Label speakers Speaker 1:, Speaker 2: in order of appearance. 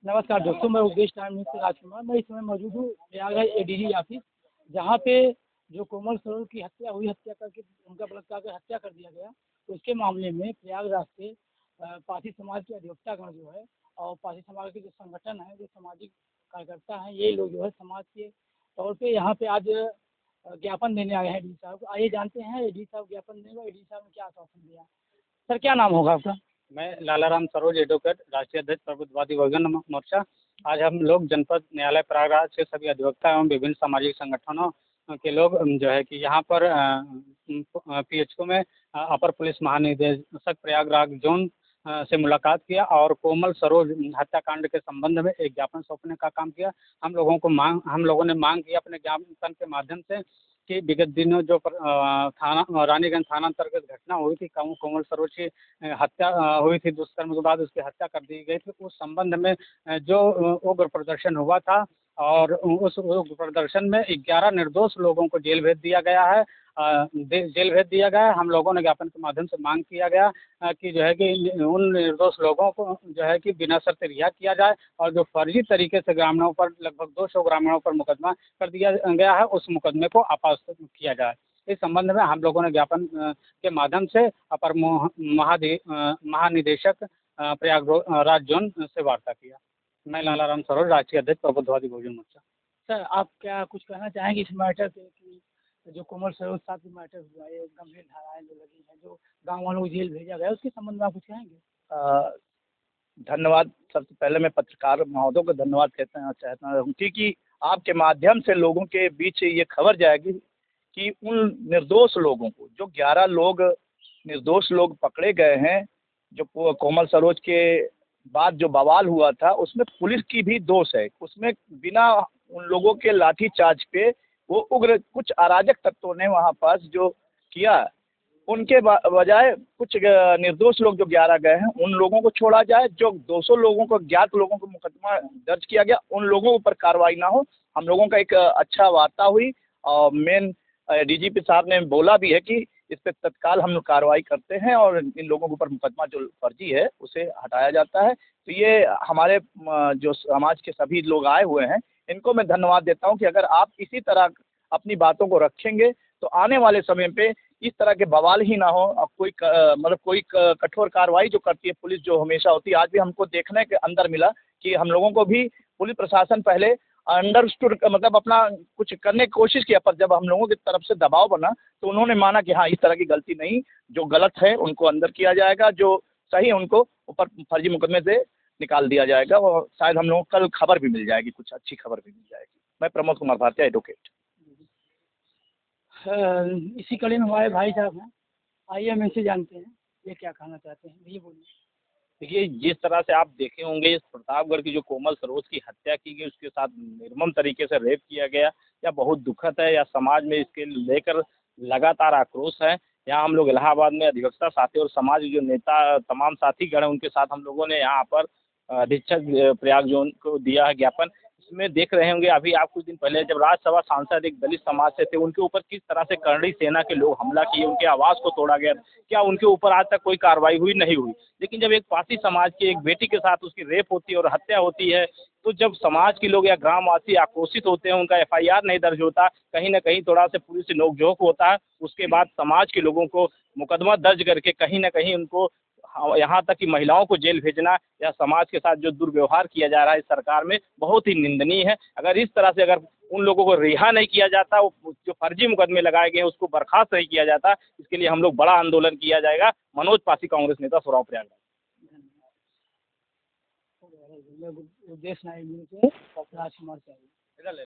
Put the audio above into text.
Speaker 1: नमस्कार दोस्तों, मैं उद्देश्य टाइम न्यूज़ से राजकुमार। मैं इस समय मौजूद हूँ प्रयागराज एडीजी ऑफिस, जहाँ पे जो कोमल सरोवर की हत्या हुई, हत्या करके उनका बलात्कार कर हत्या कर दिया गया। तो उसके मामले में प्रयागराज से पारसी समाज के अधिवक्तागण जो है और पारसी समाज के जो संगठन है, जो सामाजिक कार्यकर्ता हैं, ये लोग जो है समाज के तौर पे यहाँ पे आज ज्ञापन देने आए हैं एडीजी साहब को। आइए जानते हैं एडीजी साहब ज्ञापन देंगे, एडीजी साहब ने क्या आश्वासन दिया। सर, क्या नाम होगा आपका?
Speaker 2: मैं लालाराम सरोज एडवोकेट, राष्ट्रीय अध्यक्ष प्रबुद्धवादी बहुजन मोर्चा। आज हम लोग जनपद न्यायालय प्रयागराज से सभी अधिवक्ता एवं विभिन्न सामाजिक संगठनों के लोग जो है कि यहाँ पर पीएचओ में अपर पुलिस महानिदेशक प्रयागराज जोन से मुलाकात किया और कोमल सरोज हत्याकांड के संबंध में एक ज्ञापन सौंपने का काम किया। हम लोगों ने मांग की अपने ज्ञापन के माध्यम से कि विगत दिनों जो थाना रानीगंज थाना अंतर्गत घटना हुई थी, कोमल सरोज की हत्या हुई थी, दुष्कर्म के बाद उसकी हत्या कर दी गई थी। उस संबंध में जो उग्र प्रदर्शन हुआ था और उस उग्र प्रदर्शन में 11 निर्दोष लोगों को जेल भेज दिया गया है। जेल भेज दिया गया है। हम लोगों ने ज्ञापन के माध्यम से मांग किया गया कि जो है कि उन निर्दोष लोगों को जो है कि बिना शर्त रिहा किया जाए और जो फर्जी तरीके से ग्रामीणों पर लगभग 200 ग्रामीणों पर मुकदमा कर दिया गया है, उस मुकदमे को वापस किया जाए। इस संबंध में हम लोगों ने ज्ञापन के माध्यम से अपर महानिदेशक प्रयागराज जोन से वार्ता किया। मैं लालाराम सरोज, राष्ट्रीय अध्यक्ष प्रबुद्धवादी बहुजन मोर्चा।
Speaker 1: सर, आप क्या कुछ कहना चाहेंगे इस मैटर पे कि जो कोमल सरोज साथ में मैटर हुआ है, गंभीर धाराएं जो लगी हैं, जो गांव वालों को जेल भेजा गया, उसके संबंध में आप कुछ कहेंगे?
Speaker 3: धन्यवाद। सबसे पहले मैं पत्रकार महोदय को धन्यवाद कहना चाहता हूँ कि आपके माध्यम से लोगों के बीच ये खबर जाएगी कि उन निर्दोष लोगों को, जो 11 लोग निर्दोष लोग पकड़े गए हैं, जो कोमल सरोज के बाद जो बवाल हुआ था, उसमें पुलिस की भी दोष है। उसमें बिना उन लोगों के लाठीचार्ज पे वो उग्र कुछ अराजक तत्वों ने वहाँ पास जो किया, उनके बजाय कुछ निर्दोष लोग जो 11 गए हैं, उन लोगों को छोड़ा जाए। जो 200 लोगों को, ज्ञात लोगों को मुकदमा दर्ज किया गया, उन लोगों के ऊपर कार्रवाई ना हो। हम लोगों का एक अच्छा वार्ता हुई और मेन डीजीपी साहब ने बोला भी है कि इस पर तत्काल हम लोग कार्रवाई करते हैं और इन लोगों के ऊपर मुकदमा जो फर्जी है उसे हटाया जाता है। तो ये हमारे जो समाज के सभी लोग आए हुए हैं, इनको मैं धन्यवाद देता हूँ कि अगर आप इसी तरह अपनी बातों को रखेंगे तो आने वाले समय पे इस तरह के बवाल ही ना हो और कोई कठोर कार्रवाई जो करती है पुलिस, जो हमेशा होती है। आज भी हमको देखने के अंदर मिला कि हम लोगों को भी पुलिस प्रशासन पहले अंडरस्टूड, मतलब अपना कुछ करने की कोशिश किया, पर जब हम लोगों की तरफ से दबाव बना तो उन्होंने माना कि हाँ, इस तरह की गलती नहीं, जो गलत है उनको अंदर किया जाएगा, जो सही है उनको ऊपर फर्जी मुकदमे से निकाल दिया जाएगा और शायद हम लोगों को कल खबर भी मिल जाएगी, कुछ अच्छी खबर भी मिल जाएगी। मैं प्रमोद कुमार भारती, एडवोकेट।
Speaker 1: इसी कड़ी में हमारे भाई साहब हैं, आइए हम इनसे जानते हैं ये क्या कहना चाहते हैं। ये बोलिए।
Speaker 2: देखिए, जिस तरह से आप देखे होंगे, इस प्रतापगढ़ की जो कोमल सरोज की हत्या की गई, उसके साथ निर्मम तरीके से रेप किया गया, यह बहुत दुखद है। या समाज में इसके लेकर लगातार आक्रोश है। यहाँ हम लोग इलाहाबाद में अधिवक्ता साथी और समाज जो नेता तमाम साथीगण हैं, उनके साथ हम लोगों ने यहाँ पर अधीक्षक प्रयाग जोन को दिया है ज्ञापन। इसमें देख रहे होंगे, अभी आप कुछ दिन पहले जब राज्यसभा सांसद एक दलित समाज से थे, उनके ऊपर किस तरह से करड़ी सेना के लोग हमला किए, उनके आवास को तोड़ा गया। क्या उनके ऊपर आज तक कोई कार्रवाई हुई? नहीं हुई। लेकिन जब एक पारसी समाज की एक बेटी के साथ उसकी रेप होती है और हत्या होती है, तो जब समाज के लोग या ग्रामवासी आक्रोशित होते हैं, उनका एफआईआर नहीं दर्ज होता, कहीं ना कहीं थोड़ा सा पुलिस से नोकझोंक होता है, उसके बाद समाज के लोगों को मुकदमा दर्ज करके कहीं ना कहीं उनको यहाँ तक कि महिलाओं को जेल भेजना या समाज के साथ जो दुर्व्यवहार किया जा रहा है इस सरकार में, बहुत ही निंदनीय है। अगर इस तरह से अगर उन लोगों को रिहा नहीं किया जाता, वो जो फर्जी मुकदमे लगाए गए हैं उसको बर्खास्त नहीं किया जाता, इसके लिए हम लोग बड़ा आंदोलन किया जाएगा। मनोज पासी, कांग्रेस नेता, सोराव, प्रयागराज।
Speaker 1: उद्देश्य नायक जी से राजकुमार चाहिए।